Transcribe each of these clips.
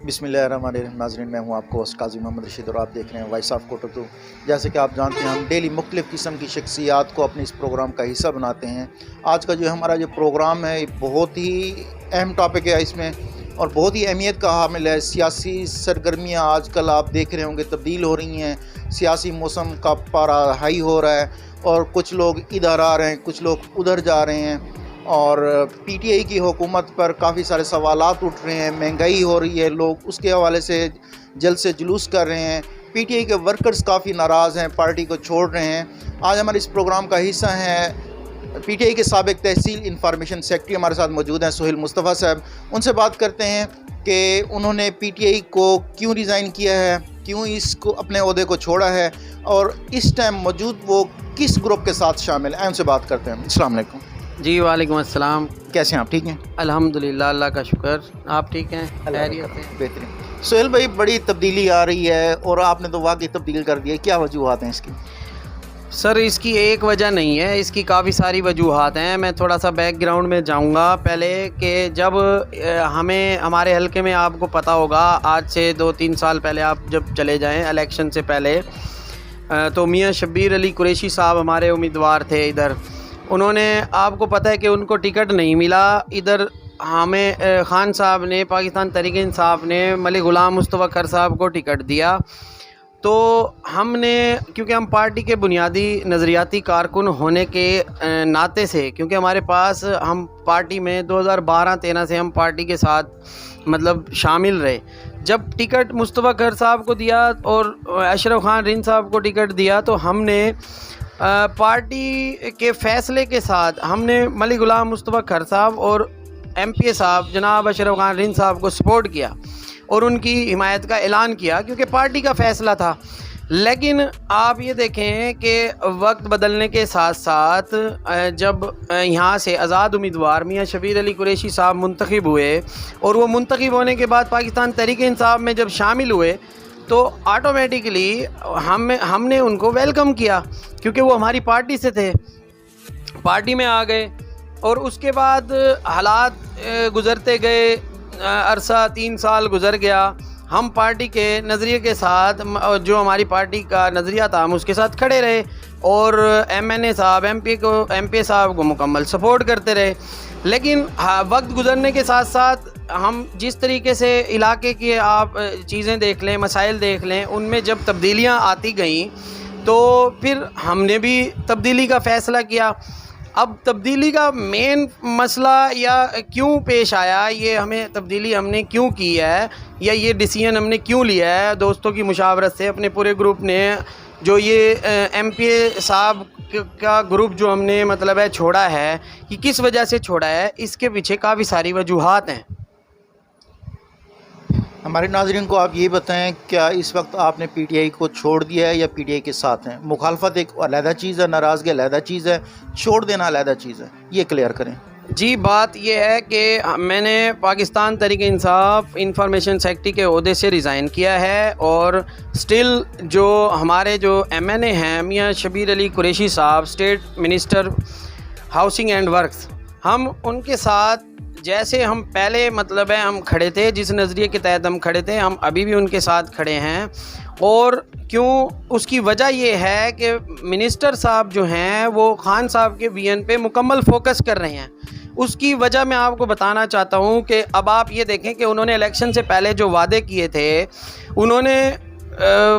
بسم اللہ الرحمن الرحیم. ناظرین، میں ہوں آپ کو قاضی محمد رشید اور آپ دیکھ رہے ہیں وائس آف کوٹک. جیسے کہ آپ جانتے ہیں، ہم ڈیلی مختلف قسم کی شخصیات کو اپنے اس پروگرام کا حصہ بناتے ہیں. آج کا جو ہمارا جو پروگرام ہے بہت ہی اہم ٹاپک ہے اس میں، اور بہت ہی اہمیت کا حامل ہے. سیاسی سرگرمیاں آج کل آپ دیکھ رہے ہوں گے تبدیل ہو رہی ہیں. سیاسی موسم کا پارا ہائی ہو رہا ہے اور کچھ لوگ ادھر آ رہے ہیں، کچھ لوگ ادھر جا رہے ہیں. اور پی ٹی آئی کی حکومت پر کافی سارے سوالات اٹھ رہے ہیں. مہنگائی ہو رہی ہے، لوگ اس کے حوالے سے جلد سے جلوس کر رہے ہیں. پی ٹی آئی کے ورکرز کافی ناراض ہیں، پارٹی کو چھوڑ رہے ہیں. آج ہمارے اس پروگرام کا حصہ ہیں پی ٹی آئی کے سابق تحصیل انفارمیشن سیکرٹری ہمارے ساتھ موجود ہیں سہیل مصطفیٰ صاحب. ان سے بات کرتے ہیں کہ انہوں نے پی ٹی آئی کو کیوں ریزائن کیا ہے، کیوں اس کو اپنے عہدے کو چھوڑا ہے، اور اس ٹائم موجود وہ کس گروپ کے ساتھ شامل ہیں. ان سے بات کرتے ہیں. السلام علیکم. جی وعلیکم السلام. کیسے ہیں آپ؟ ٹھیک ہیں الحمدللہ، اللہ کا شکر. آپ ٹھیک ہیں؟ خیریت سے؟ بہترین. سہیل بھائی، بڑی تبدیلی آ رہی ہے اور آپ نے تو واقعی تبدیل کر دی ہے. کیا وجوہات ہیں اس کی؟ سر، اس کی ایک وجہ نہیں ہے، اس کی کافی ساری وجوہات ہیں. میں تھوڑا سا بیک گراؤنڈ میں جاؤں گا پہلے کہ جب ہمارے حلقے میں آپ کو پتہ ہوگا، آج سے 2-3 سال پہلے آپ جب چلے جائیں الیکشن سے پہلے، تو میاں شبیر علی قریشی صاحب ہمارے امیدوار تھے. ادھر انہوں نے، آپ کو پتہ ہے کہ ان کو ٹکٹ نہیں ملا. ادھر ہمیں خان صاحب نے، پاکستان تحریک انصاف نے ملک غلام مصطفیٰ کھر صاحب کو ٹکٹ دیا. تو ہم نے، کیونکہ ہم پارٹی کے بنیادی نظریاتی کارکن ہونے کے ناطے سے، کیونکہ ہمارے پاس، ہم پارٹی میں 2012-13 سے ہم پارٹی کے ساتھ مطلب شامل رہے. جب ٹکٹ مصطفیٰ کھر صاحب کو دیا اور اشرف خان رند صاحب کو ٹکٹ دیا، تو ہم نے پارٹی کے فیصلے کے ساتھ ہم نے ملک غلام مصطفیٰ کھر صاحب اور ایم پی اے صاحب جناب اشرف خان رند صاحب کو سپورٹ کیا اور ان کی حمایت کا اعلان کیا، کیونکہ پارٹی کا فیصلہ تھا. لیکن آپ یہ دیکھیں کہ وقت بدلنے کے ساتھ ساتھ جب یہاں سے آزاد امیدوار میاں شبیر علی قریشی صاحب منتخب ہوئے، اور وہ منتخب ہونے کے بعد پاکستان تحریک انصاف میں جب شامل ہوئے، تو آٹومیٹکلی ہم نے ان کو ویلکم کیا، کیونکہ وہ ہماری پارٹی سے تھے. پارٹی میں آ گئے اور اس کے بعد حالات گزرتے گئے. عرصہ 3 سال گزر گیا. ہم پارٹی کے نظریے کے ساتھ، جو ہماری پارٹی کا نظریہ تھا، ہم اس کے ساتھ کھڑے رہے اور ایم این اے صاحب، ایم پی اے صاحب کو مکمل سپورٹ کرتے رہے. لیکن وقت گزرنے کے ساتھ ساتھ ہم جس طریقے سے علاقے کی آپ چیزیں دیکھ لیں، مسائل دیکھ لیں، ان میں جب تبدیلیاں آتی گئیں تو پھر ہم نے بھی تبدیلی کا فیصلہ کیا. اب تبدیلی کا مین مسئلہ یا کیوں پیش آیا، یہ ہمیں تبدیلی ہم نے کیوں کی ہے، یا یہ ڈیسیژن ہم نے کیوں لیا ہے دوستوں کی مشاورت سے، اپنے پورے گروپ نے، جو یہ ایم پی اے صاحب کا گروپ جو ہم نے مطلب ہے چھوڑا ہے، یہ کس وجہ سے چھوڑا ہے، اس کے پیچھے کافی ساری وجوہات ہیں. ہمارے ناظرین کو آپ یہ بتائیں، کیا اس وقت آپ نے پی ٹی آئی کو چھوڑ دیا ہے یا پی ٹی آئی کے ساتھ ہیں؟ مخالفت ایک علیحدہ چیز ہے، ناراضگی علیحدہ چیز ہے، چھوڑ دینا علیحدہ چیز ہے. یہ کلیئر کریں. جی، بات یہ ہے کہ میں نے پاکستان تحریک انصاف انفارمیشن سیکرٹری کے عہدے سے ریزائن کیا ہے، اور سٹل جو ہمارے جو ایم این اے ہیں میاں شبیر علی قریشی صاحب، state minister housing and works, ہم ان کے ساتھ جیسے ہم پہلے مطلب ہے ہم کھڑے تھے، جس نظریے کے تحت ہم کھڑے تھے، ہم ابھی بھی ان کے ساتھ کھڑے ہیں. اور کیوں، اس کی وجہ یہ ہے کہ منسٹر صاحب جو ہیں وہ خان صاحب کے ویژن پہ مکمل فوکس کر رہے ہیں. اس کی وجہ میں آپ کو بتانا چاہتا ہوں کہ اب آپ یہ دیکھیں کہ انہوں نے الیکشن سے پہلے جو وعدے کیے تھے، انہوں نے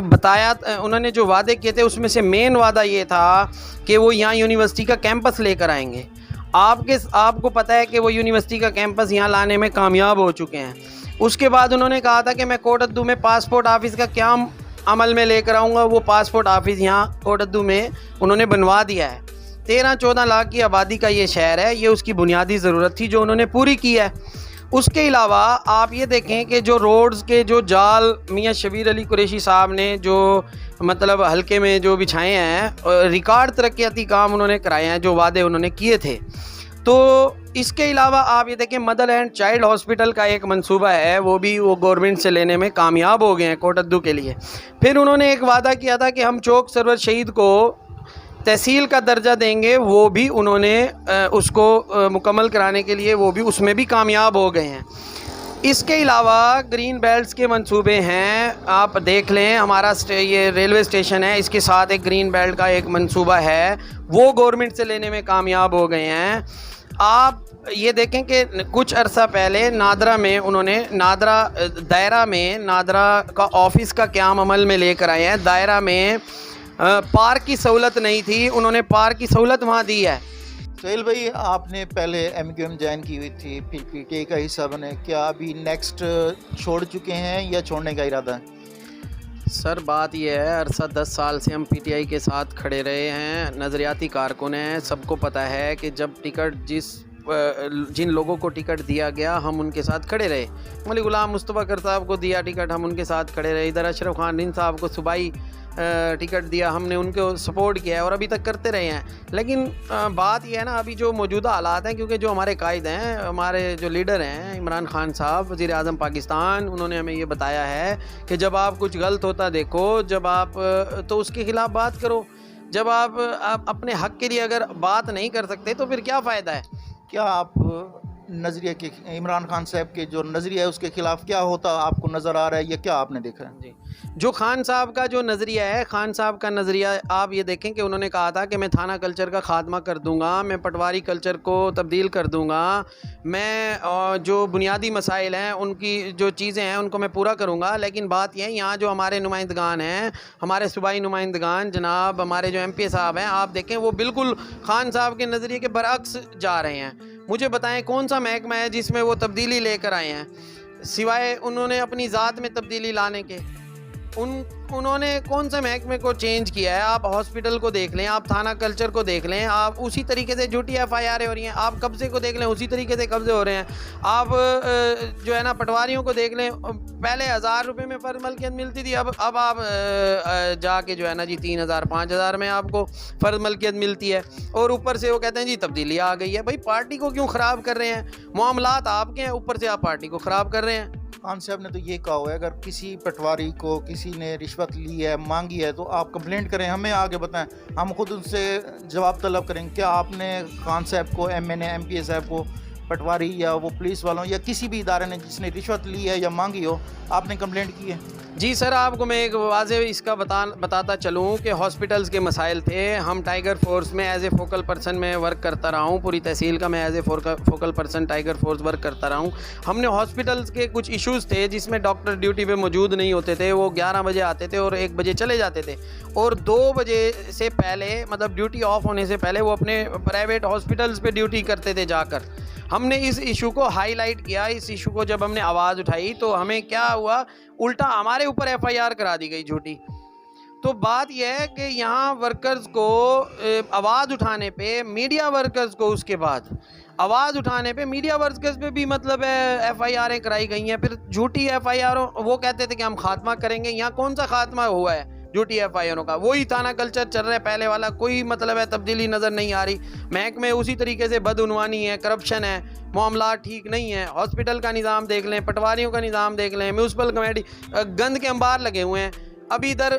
بتایا، انہوں نے جو وعدے کیے تھے اس میں سے مین وعدہ یہ تھا کہ وہ یہاں یونیورسٹی کا کیمپس لے کر آئیں گے. آپ کو پتہ ہے کہ وہ یونیورسٹی کا کیمپس یہاں لانے میں کامیاب ہو چکے ہیں. اس کے بعد انہوں نے کہا تھا کہ میں کوٹ ادو میں پاسپورٹ آفس کا قیام عمل میں لے کر آؤں گا. وہ پاسپورٹ آفس یہاں کوٹ ادو میں انہوں نے بنوا دیا ہے. 13-14 لاکھ کی آبادی کا یہ شہر ہے، یہ اس کی بنیادی ضرورت تھی جو انہوں نے پوری کی ہے. اس کے علاوہ آپ یہ دیکھیں کہ جو روڈز کے جو جال میاں شبیر علی قریشی صاحب نے جو مطلب حلقے میں جو بچھائے ہیں، ریکارڈ ترقیاتی کام انہوں نے کرائے ہیں جو وعدے انہوں نے کیے تھے. تو اس کے علاوہ آپ یہ دیکھیں مدر اینڈ چائلڈ ہاسپٹل کا ایک منصوبہ ہے، وہ بھی وہ گورنمنٹ سے لینے میں کامیاب ہو گئے ہیں کوٹ ادو کے لیے. پھر انہوں نے ایک وعدہ کیا تھا کہ ہم چوک سرور شہید کو تحصیل کا درجہ دیں گے، وہ بھی انہوں نے اس کو مکمل کرانے کے لیے وہ بھی اس میں بھی کامیاب ہو گئے ہیں. اس کے علاوہ گرین بیلٹس کے منصوبے ہیں. آپ دیکھ لیں ہمارا یہ ریلوے اسٹیشن ہے, اس کے ساتھ ایک گرین بیلٹ کا ایک منصوبہ ہے, وہ گورنمنٹ سے لینے میں کامیاب ہو گئے ہیں. آپ یہ دیکھیں کہ کچھ عرصہ پہلے نادرا میں انہوں نے دائرہ میں نادرا کا آفس کا قیام عمل میں لے کر آئے ہیں. دائرہ میں پارک کی سہولت نہیں تھی, انہوں نے پارک کی سہولت وہاں دی ہے. سہیل بھائی, آپ نے پہلے ایم کیو ایم جوائن کی ہوئی تھی, پھر پی ٹی آئی کا حصہ بنے, کیا ابھی نیکسٹ چھوڑ چکے ہیں یا چھوڑنے کا ارادہ ہے؟ سر بات یہ ہے, عرصہ 10 سال سے ہم پی ٹی آئی کے ساتھ کھڑے رہے ہیں, نظریاتی کارکن ہیں, سب کو پتہ ہے کہ جب ٹکٹ جن لوگوں کو ٹکٹ دیا گیا ہم ان کے ساتھ کھڑے رہے. ملک غلام مصطفیٰ کر صاحب کو دیا ٹکٹ, ہم ان کے ساتھ کھڑے رہے. ادھر اشرف خان رند صاحب کو صوبائی ٹکٹ دیا, ہم نے ان کو سپورٹ کیا ہے اور ابھی تک کرتے رہے ہیں. لیکن بات یہ ہے نا, ابھی جو موجودہ حالات ہیں, کیونکہ جو ہمارے قائد ہیں, ہمارے جو لیڈر ہیں عمران خان صاحب وزیر اعظم پاکستان, انہوں نے ہمیں یہ بتایا ہے کہ جب آپ کچھ غلط ہوتا دیکھو, جب آپ تو اس کے خلاف بات کرو. جب آپ اپنے حق کے لیے اگر بات نہیں کر سکتے تو پھر کیا فائدہ ہے. کیا آپ نظریہ کے عمران خان صاحب کے جو نظریہ ہے اس کے خلاف کیا ہوتا آپ کو نظر آ رہا ہے, یا کیا آپ نے دیکھا ہے؟ جی, جو خان صاحب کا جو نظریہ ہے, خان صاحب کا نظریہ آپ یہ دیکھیں کہ انہوں نے کہا تھا کہ میں تھانہ کلچر کا خاتمہ کر دوں گا, میں پٹواری کلچر کو تبدیل کر دوں گا, میں جو بنیادی مسائل ہیں ان کی جو چیزیں ہیں ان کو میں پورا کروں گا. لیکن بات یہ ہے, یہاں جو ہمارے نمائندگان ہیں, ہمارے صوبائی نمائندگان جناب ہمارے جو ایم پی صاحب ہیں, آپ دیکھیں وہ بالکل خان صاحب کے نظریے کے برعکس جا رہے ہیں. مجھے بتائیں کون سا محکمہ ہے جس میں وہ تبدیلی لے کر آئے ہیں, سوائے انہوں نے اپنی ذات میں تبدیلی لانے کے. انہوں نے کون سے محکمے کو چینج کیا ہے؟ آپ ہاسپٹل کو دیکھ لیں, آپ تھانہ کلچر کو دیکھ لیں, آپ اسی طریقے سے جھوٹی ایف آئی آریں ہو رہی ہیں. آپ قبضے کو دیکھ لیں, اسی طریقے سے قبضے ہو رہے ہیں. آپ جو ہے نا پٹواریوں کو دیکھ لیں, پہلے 1000 روپے میں فرد ملکیت ملتی تھی, اب آپ جا کے جو ہے نا جی 3000 5000 میں آپ کو فرد ملکیت ملتی ہے. اور اوپر سے وہ کہتے ہیں جی تبدیلی آ گئی ہے. بھائی پارٹی کو کیوں خراب کر رہے ہیں؟ معاملات آپ کے ہیں, اوپر سے آپ پارٹی کو خراب کر رہے ہیں. خان صاحب نے تو یہ کہا ہوا ہے اگر کسی پٹواری کو کسی نے رشوت لی ہے, مانگی ہے, تو آپ کمپلینٹ کریں, ہمیں آگے بتائیں, ہم خود ان سے جواب طلب کریں. کیا آپ نے خان صاحب کو, M N A M P A صاحب کو, پٹواری یا وہ پولیس والوں یا کسی بھی ادارے نے جس نے رشوت لی ہے یا مانگی ہو, آپ نے کمپلینٹ کی ہے؟ جی سر, آپ کو میں ایک واضح اس کا بتاتا چلوں کہ ہاسپٹلز کے مسائل تھے. ہم ٹائیگر فورس میں ایز اے فوکل پرسن میں ورک کرتا رہا ہوں, پوری تحصیل کا میں as a focal person tiger force work کرتا رہا ہوں. ہم نے ہاسپٹلز کے کچھ ایشوز تھے جس میں ڈاکٹر ڈیوٹی پہ موجود نہیں ہوتے تھے, وہ 11 بجے آتے تھے اور 1 بجے چلے جاتے تھے, اور 2 بجے سے پہلے مطلب ڈیوٹی آف ہونے سے پہلے وہ اپنے پرائیویٹ ہاسپٹلز پہ ڈیوٹی کرتے تھے جا کر. ہم نے اس ایشو کو ہائی لائٹ کیا, اس ایشو کو جب ہم نے آواز اٹھائی تو ہمیں کیا ہوا, الٹا ہمارے اوپر ایف آئی آر کرا دی گئی جھوٹی. تو بات یہ ہے کہ یہاں ورکرز کو آواز اٹھانے پہ, میڈیا ورکرز کو اس کے بعد آواز اٹھانے پہ میڈیا ورکرز پہ بھی مطلب ایف آئی آریں کرائی گئی ہیں. پھر جھوٹی ایف آئی آروں, وہ کہتے تھے کہ ہم خاتمہ کریں گے. یہاں کون سا خاتمہ ہوا ہے جھوٹی ایف آئی آروں کا؟ وہی تھانہ کلچر چل رہا ہے پہلے والا, کوئی مطلب ہے تبدیلی نظر نہیں آ رہی. محکمے اسی طریقے سے بدعنوانی ہے, کرپشن ہے, معاملات ٹھیک نہیں ہیں. ہاسپٹل کا نظام دیکھ لیں, پٹواریوں کا نظام دیکھ لیں, میونسپل کمیٹی, گند کے انبار لگے ہوئے ہیں. ابھی ادھر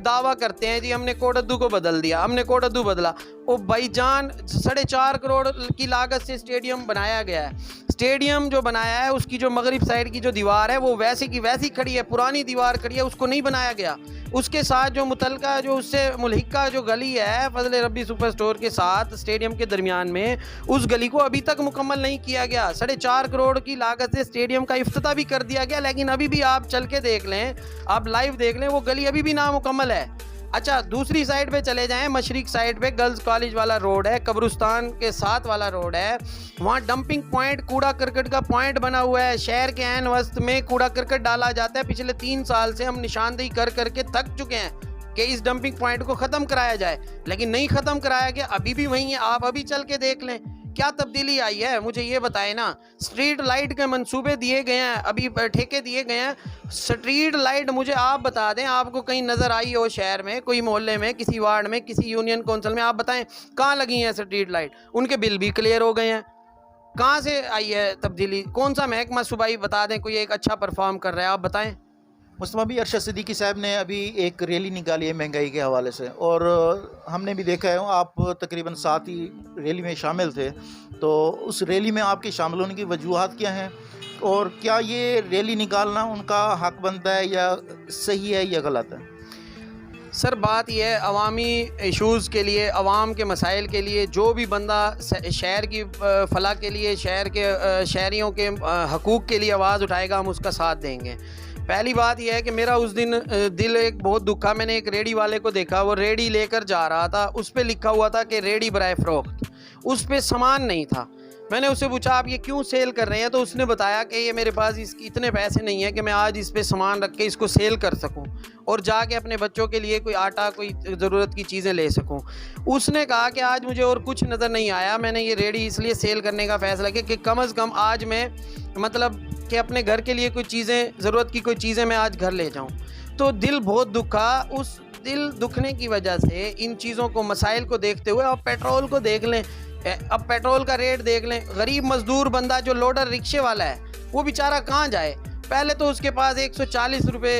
دعویٰ کرتے ہیں جی ہم نے کوٹدو کو بدل دیا, ہم نے کوٹدو بدلا. او بھائی جان, 4.5 کروڑ کی لاگت سے اسٹیڈیم بنایا گیا ہے. اسٹیڈیم جو بنایا ہے اس کی جو مغرب سائڈ کی جو دیوار ہے وہ ویسی کی ویسی کھڑی ہے, پرانی دیوار کھڑی ہے, اس کو نہیں بنایا گیا. اس کے ساتھ جو متعلقہ جو اس سے ملحقہ جو گلی ہے فضل ربی سپر اسٹور کے ساتھ اسٹیڈیم کے درمیان میں, اس گلی کو ابھی تک مکمل نہیں کیا گیا. 4.5 کروڑ کی لاگت سے اسٹیڈیم کا افتتاح بھی کر دیا گیا, لیکن ابھی بھی آپ چل کے دیکھ لیں, آپ لائیو دیکھ لیں, وہ گلی ابھی بھی نامکمل ہے. اچھا دوسری سائڈ پہ چلے جائیں, مشرق سائڈ پہ گرلز کالج والا روڈ ہے, قبرستان کے ساتھ والا روڈ ہے, وہاں ڈمپنگ پوائنٹ, کوڑا کرکٹ کا پوائنٹ بنا ہوا ہے. شہر کے عین وسط میں کوڑا کرکٹ ڈالا جاتا ہے. پچھلے 3 سال سے ہم نشاندہی کر کے تھک چکے ہیں کہ اس ڈمپنگ پوائنٹ کو ختم کرایا جائے, لیکن نہیں ختم کرایا گیا, ابھی بھی وہیں ہے. آپ ابھی چل کے دیکھ لیں کیا تبدیلی آئی ہے, مجھے یہ بتائیں نا. اسٹریٹ لائٹ کے منصوبے دیے گئے ہیں, ابھی ٹھیکے دیے گئے ہیں. اسٹریٹ لائٹ مجھے آپ بتا دیں, آپ کو کہیں نظر آئی ہو شہر میں, کوئی محلے میں, کسی وارڈ میں, کسی یونین کونسل میں, آپ بتائیں کہاں لگی ہیں اسٹریٹ لائٹ؟ ان کے بل بھی کلیئر ہو گئے ہیں. کہاں سے آئی ہے تبدیلی؟ کون سا محکمہ صوبائی بتا دیں کوئی ایک اچھا پرفارم کر رہا ہے, آپ بتائیں. مصطفیٰ بھی ارشد صدیقی صاحب نے ابھی ایک ریلی نکالی ہے مہنگائی کے حوالے سے, اور ہم نے بھی دیکھا ہے, آپ تقریباً ساتھ ہی ریلی میں شامل تھے, تو اس ریلی میں آپ کے شامل ہونے کی وجوہات کیا ہیں, اور کیا یہ ریلی نکالنا ان کا حق بنتا ہے یا صحیح ہے یا غلط ہے؟ سر بات یہ ہے، عوامی ایشوز کے لیے، عوام کے مسائل کے لیے جو بھی بندہ شہر کی فلاح کے لیے، شہر کے شہریوں کے حقوق کے لیے آواز اٹھائے گا، ہم اس کا ساتھ دیں گے۔ پہلی بات یہ ہے کہ میرا اس دن دل ایک بہت دکھا، میں نے ایک ریڑھی والے کو دیکھا، وہ ریڑھی لے کر جا رہا تھا، اس پہ لکھا ہوا تھا کہ ریڑھی برائے فروخت، اس پہ سامان نہیں تھا۔ میں نے اس سے پوچھا آپ یہ کیوں سیل کر رہے ہیں؟ تو اس نے بتایا کہ یہ میرے پاس اس کی اتنے پیسے نہیں ہیں کہ میں آج اس پہ سامان رکھ کے اس کو سیل کر سکوں اور جا کے اپنے بچوں کے لیے کوئی آٹا، کوئی ضرورت کی چیزیں لے سکوں۔ اس نے کہا کہ آج مجھے اور کچھ نظر نہیں آیا، میں نے یہ ریڑھی اس لیے سیل کرنے کا فیصلہ کیا کہ کم از کم آج میں مطلب کہ اپنے گھر کے لیے کوئی چیزیں، ضرورت کی کوئی چیزیں میں آج گھر لے جاؤں۔ تو دل بہت دکھا۔ اس دل دکھنے کی وجہ سے ان چیزوں کو، مسائل کو دیکھتے ہوئے آپ پیٹرول کو دیکھ لیں، اب پیٹرول کا ریٹ دیکھ لیں، غریب مزدور بندہ جو لوڈر رکشے والا ہے وہ بیچارہ کہاں جائے؟ پہلے تو اس کے پاس 140 روپے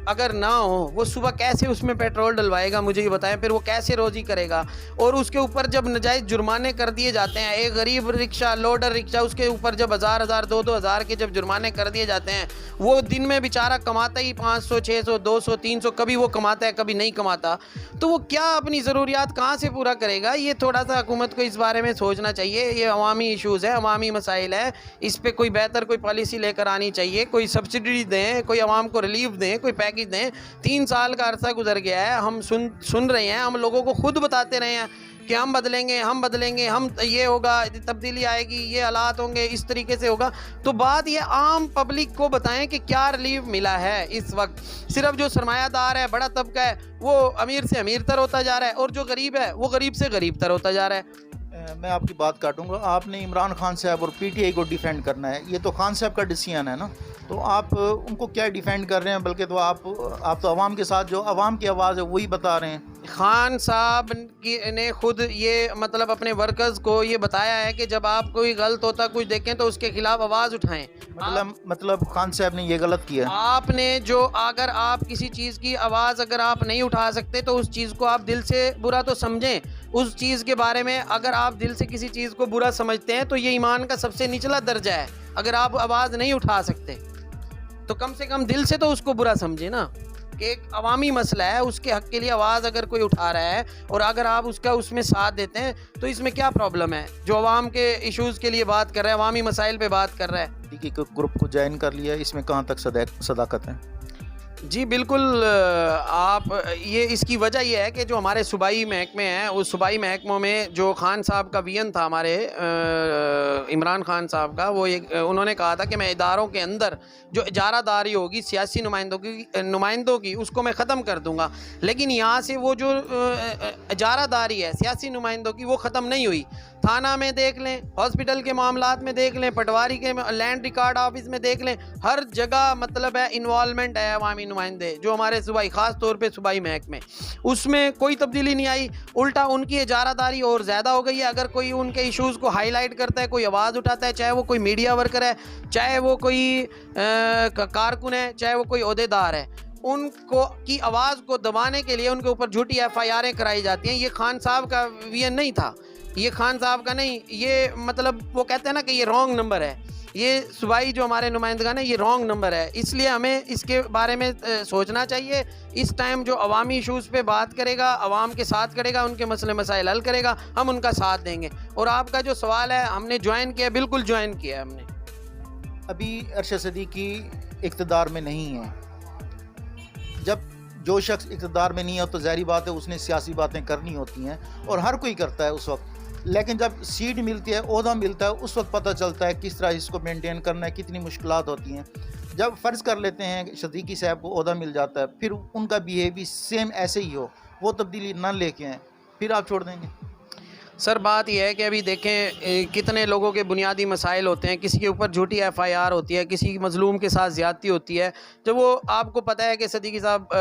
اگر نہ ہو، وہ صبح کیسے اس میں پیٹرول ڈلوائے گا؟ مجھے یہ بتائیں، پھر وہ کیسے روزی کرے گا؟ اور اس کے اوپر جب ناجائز جرمانے کر دیے جاتے ہیں، ایک غریب رکشہ، لوڈر رکشہ، اس کے اوپر جب 1000 دو ہزار کے جب جرمانے کر دیے جاتے ہیں، وہ دن میں بیچارہ کماتا ہی 500 600 200 300، کبھی وہ کماتا ہے کبھی نہیں کماتا، تو وہ کیا اپنی ضروریات کہاں سے پورا کرے گا؟ یہ تھوڑا سا حکومت کو اس بارے میں سوچنا چاہیے۔ یہ عوامی ایشوز ہیں، عوامی مسائل ہیں، اس پہ کوئی بہتر کوئی پالیسی لے کر آنی چاہیے، کوئی سبسڈی دیں، کوئی عوام کو ریلیف دیں، کوئی پیکج دیں۔ 3 سال کا عرصہ گزر گیا ہے، ہم سن رہے ہیں، ہم لوگوں کو خود بتاتے رہے ہیں کہ ہم بدلیں گے، ہم بدلیں گے، ہم یہ ہوگا، تبدیلی آئے گی، یہ حالات ہوں گے، اس طریقے سے ہوگا۔ تو بات یہ عام پبلک کو بتائیں کہ کیا ریلیف ملا ہے اس وقت۔ صرف جو سرمایہ دار ہے، بڑا طبقہ ہے، وہ امیر سے امیر تر ہوتا جا رہا ہے، اور جو غریب ہے وہ غریب سے غریب تر ہوتا جا رہا ہے۔ میں آپ کی بات کاٹوں گا۔ آپ نے عمران خان صاحب اور پی ٹی آئی کو ڈیفینڈ کرنا ہے، یہ تو خان صاحب کا ڈیسیژن ہے نا، تو آپ ان کو کیا ڈیفینڈ کر رہے ہیں؟ بلکہ تو آپ تو عوام کے ساتھ، جو عوام کی آواز ہے وہی بتا رہے ہیں۔ خان صاحب نے خود یہ مطلب اپنے ورکرز کو یہ بتایا ہے کہ جب آپ کوئی غلط ہوتا کچھ دیکھیں تو اس کے خلاف آواز اٹھائیں۔ مطلب خان صاحب نے یہ غلط کیا؟ آپ نے جو، اگر آپ کسی چیز کی آواز اگر آپ نہیں اٹھا سکتے تو اس چیز کو آپ دل سے برا تو سمجھیں۔ اس چیز کے بارے میں اگر آپ دل سے کسی چیز کو برا سمجھتے ہیں تو یہ ایمان کا سب سے نچلا درجہ ہے۔ اگر آپ آواز نہیں اٹھا سکتے تو کم سے کم دل سے تو اس کو برا سمجھیں نا، کہ ایک عوامی مسئلہ ہے، اس کے حق کے لیے آواز اگر کوئی اٹھا رہا ہے اور اگر آپ اس میں ساتھ دیتے ہیں تو اس میں کیا پرابلم ہے؟ جو عوام کے ایشوز کے لیے بات کر رہا ہے، عوامی مسائل پہ بات کر رہا ہے۔ گروپ کو جوائن کر لیا، اس میں کہاں تک صداقت ہے؟ جی بالکل، آپ یہ اس کی وجہ یہ ہے کہ جو ہمارے صوبائی محکمے ہیں، اس صوبائی محکموں میں جو خان صاحب کا وین تھا، ہمارے عمران خان صاحب کا، وہ انہوں نے کہا تھا کہ میں اداروں کے اندر جو اجارہ داری ہوگی سیاسی نمائندوں کی اس کو میں ختم کر دوں گا، لیکن یہاں سے وہ جو اجارہ داری ہے سیاسی نمائندوں کی وہ ختم نہیں ہوئی۔ تھانہ میں دیکھ لیں، ہاسپٹل کے معاملات میں دیکھ لیں، پٹواری کے لینڈ ریکارڈ آفس میں دیکھ لیں، ہر جگہ مطلب ہے انوالومنٹ ہے عوامی نمائندے جو ہمارے صوبائی، خاص طور پہ صوبائی محکمے، اس میں کوئی تبدیلی نہیں آئی، الٹا ان کی اجارہ داری اور زیادہ ہو گئی ہے۔ اگر کوئی ان کے ایشوز کو ہائی لائٹ کرتا ہے، کوئی آواز اٹھاتا ہے، چاہے وہ کوئی میڈیا ورکر ہے، چاہے وہ کوئی کارکن ہے، چاہے وہ کوئی عہدے دار ہے، ان کو کی آواز کو دبانے کے لیے ان کے اوپر جھوٹی ایف آئی آریں کرائی جاتی ہیں۔ یہ خان صاحب کا وین نہیں تھا، یہ خان صاحب کا نہیں، یہ مطلب وہ کہتے ہیں نا کہ یہ رانگ نمبر ہے، یہ صوبائی جو ہمارے نمائندگان ہیں یہ رانگ نمبر ہے۔ اس لیے ہمیں اس کے بارے میں سوچنا چاہیے۔ اس ٹائم جو عوامی ایشوز پہ بات کرے گا، عوام کے ساتھ کرے گا، ان کے مسئلے مسائل حل کرے گا، ہم ان کا ساتھ دیں گے۔ اور آپ کا جو سوال ہے، ہم نے جوائن کیا، بالکل جوائن کیا ہے ہم نے۔ ابھی ارشد صدیقی اقتدار میں نہیں ہے۔ جب جو شخص اقتدار میں نہیں ہے تو ظاہری بات ہے اس نے سیاسی باتیں کرنی ہوتی ہیں، اور ہر کوئی کرتا ہے اس وقت، لیکن جب سیٹ ملتی ہے، عہدہ ملتا ہے، اس وقت پتہ چلتا ہے کس طرح اس کو مینٹین کرنا ہے، کتنی مشکلات ہوتی ہیں۔ جب فرض کر لیتے ہیں کہ صدیقی صاحب کو عہدہ مل جاتا ہے، پھر ان کا بیہیویئر سیم ایسے ہی ہو، وہ تبدیلی نہ لے کے آئیں، پھر آپ چھوڑ دیں گے؟ سر بات یہ ہے کہ ابھی دیکھیں کتنے لوگوں کے بنیادی مسائل ہوتے ہیں، کسی کے اوپر جھوٹی ایف آئی آر ہوتی ہے، کسی مظلوم کے ساتھ زیادتی ہوتی ہے۔ جب وہ آپ کو پتہ ہے کہ صدیقی صاحب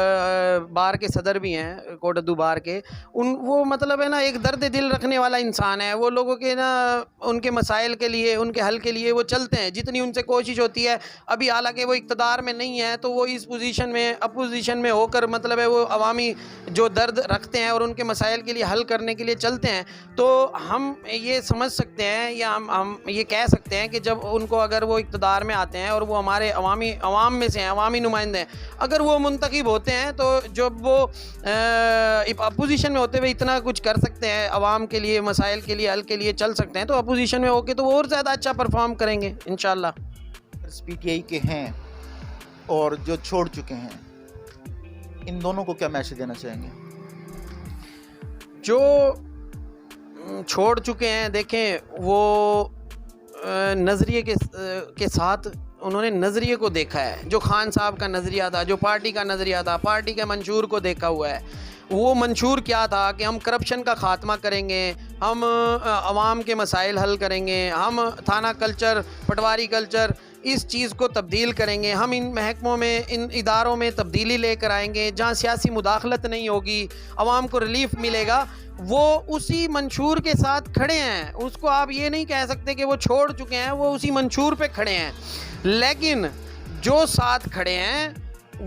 بار کے صدر بھی ہیں، کوٹ ادو بار کے، وہ مطلب ہے نا ایک درد دل رکھنے والا انسان ہے، وہ لوگوں کے نا ان کے مسائل کے لیے، ان کے حل کے لیے وہ چلتے ہیں، جتنی ان سے کوشش ہوتی ہے۔ ابھی حالانکہ وہ اقتدار میں نہیں ہے تو وہ اس پوزیشن میں، اپوزیشن میں ہو کر مطلب ہے وہ عوامی جو درد رکھتے ہیں اور ان کے مسائل کے لیے حل کرنے کے لیے چلتے ہیں۔ تو ہم یہ سمجھ سکتے ہیں یا ہم یہ کہہ سکتے ہیں کہ جب ان کو اگر وہ اقتدار میں آتے ہیں اور وہ ہمارے عوام میں سے ہیں، عوامی نمائندے ہیں، اگر وہ منتخب ہوتے ہیں تو جب وہ اپوزیشن میں ہوتے ہوئے اتنا کچھ کر سکتے ہیں، عوام کے لیے، مسائل کے لیے حل کے لیے چل سکتے ہیں، تو اپوزیشن میں ہو کے تو وہ اور زیادہ اچھا پرفارم کریں گے انشاءاللہ۔ پی ٹی آئی کے ہیں اور جو چھوڑ چکے ہیں، ان دونوں کو کیا میسج دینا چاہیں گے؟ جو چھوڑ چکے ہیں، دیکھیں وہ نظریے کے ساتھ انہوں نے نظریے کو دیکھا ہے، جو خان صاحب کا نظریہ تھا، جو پارٹی کا نظریہ تھا، پارٹی کے منشور کو دیکھا ہوا ہے۔ وہ منشور کیا تھا کہ ہم کرپشن کا خاتمہ کریں گے، ہم عوام کے مسائل حل کریں گے، ہم تھانہ کلچر، پٹواری کلچر اس چیز کو تبدیل کریں گے، ہم ان محکموں میں، ان اداروں میں تبدیلی لے کر آئیں گے جہاں سیاسی مداخلت نہیں ہوگی، عوام کو ریلیف ملے گا۔ وہ اسی منشور کے ساتھ کھڑے ہیں، اس کو آپ یہ نہیں کہہ سکتے کہ وہ چھوڑ چکے ہیں، وہ اسی منشور پہ کھڑے ہیں۔ لیکن جو ساتھ کھڑے ہیں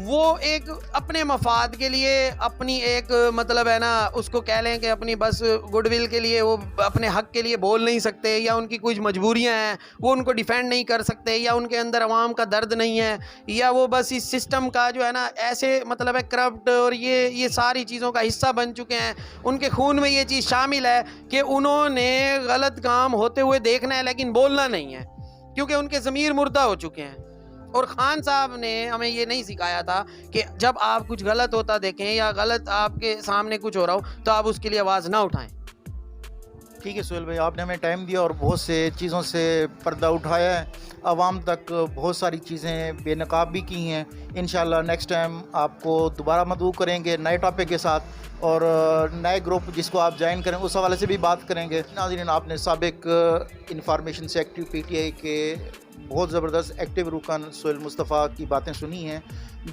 وہ ایک اپنے مفاد کے لیے، اپنی ایک مطلب ہے نا، اس کو کہہ لیں کہ اپنی بس گڈ ول کے لیے، وہ اپنے حق کے لیے بول نہیں سکتے، یا ان کی کچھ مجبوریاں ہیں وہ ان کو ڈیفینڈ نہیں کر سکتے، یا ان کے اندر عوام کا درد نہیں ہے، یا وہ بس اس سسٹم کا جو ہے نا ایسے مطلب ہے کرپٹ اور یہ ساری چیزوں کا حصہ بن چکے ہیں، ان کے خون میں یہ چیز شامل ہے کہ انہوں نے غلط کام ہوتے ہوئے دیکھنا ہے لیکن بولنا نہیں ہے، کیونکہ ان کے ضمیر مردہ ہو چکے ہیں۔ اور خان صاحب نے ہمیں یہ نہیں سکھایا تھا کہ جب آپ کچھ غلط ہوتا دیکھیں یا غلط آپ کے سامنے کچھ ہو رہا ہو تو آپ اس کے لیے آواز نہ اٹھائیں۔ ٹھیک ہے سہیل بھائی، آپ نے ہمیں ٹائم دیا اور بہت سے چیزوں سے پردہ اٹھایا ہے، عوام تک بہت ساری چیزیں بے نقاب بھی کی ہیں۔ انشاءاللہ نیکسٹ ٹائم آپ کو دوبارہ مدعو کریں گے نئے ٹاپک کے ساتھ، اور نئے گروپ جس کو آپ جوائن کریں اس حوالے سے بھی بات کریں گے۔ ناظرین، آپ نے سابق information secretary P T I کے بہت زبردست ایکٹیو رکن سہیل مصطفیٰ کی باتیں سنی ہیں،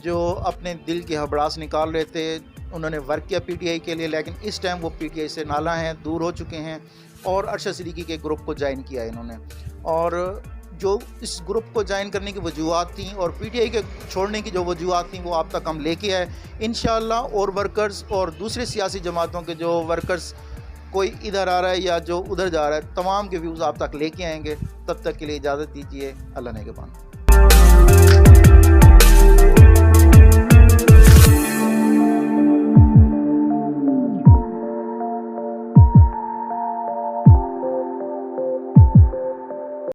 جو اپنے دل کی ہبڑاس نکال رہے تھے۔ انہوں نے ورک کیا پی ٹی آئی کے لیے، لیکن اس ٹائم وہ پی ٹی آئی سے نالاں ہیں، دور ہو چکے ہیں، اور ارشد صدیقی کے گروپ کو جوائن کیا ہے انہوں نے۔ اور جو اس گروپ کو جوائن کرنے کی وجوہات تھیں اور پی ٹی آئی کے چھوڑنے کی جو وجوہات تھیں وہ آپ تک ہم لے کے آئے انشاءاللہ۔ اور ورکرز اور دوسرے سیاسی جماعتوں کے جو ورکرز کوئی ادھر آ رہا ہے یا جو ادھر جا رہا ہے، تمام کے ویوز آپ تک لے کے آئیں گے۔ تب تک کے لیے اجازت دیجیے، اللہ نگہبان۔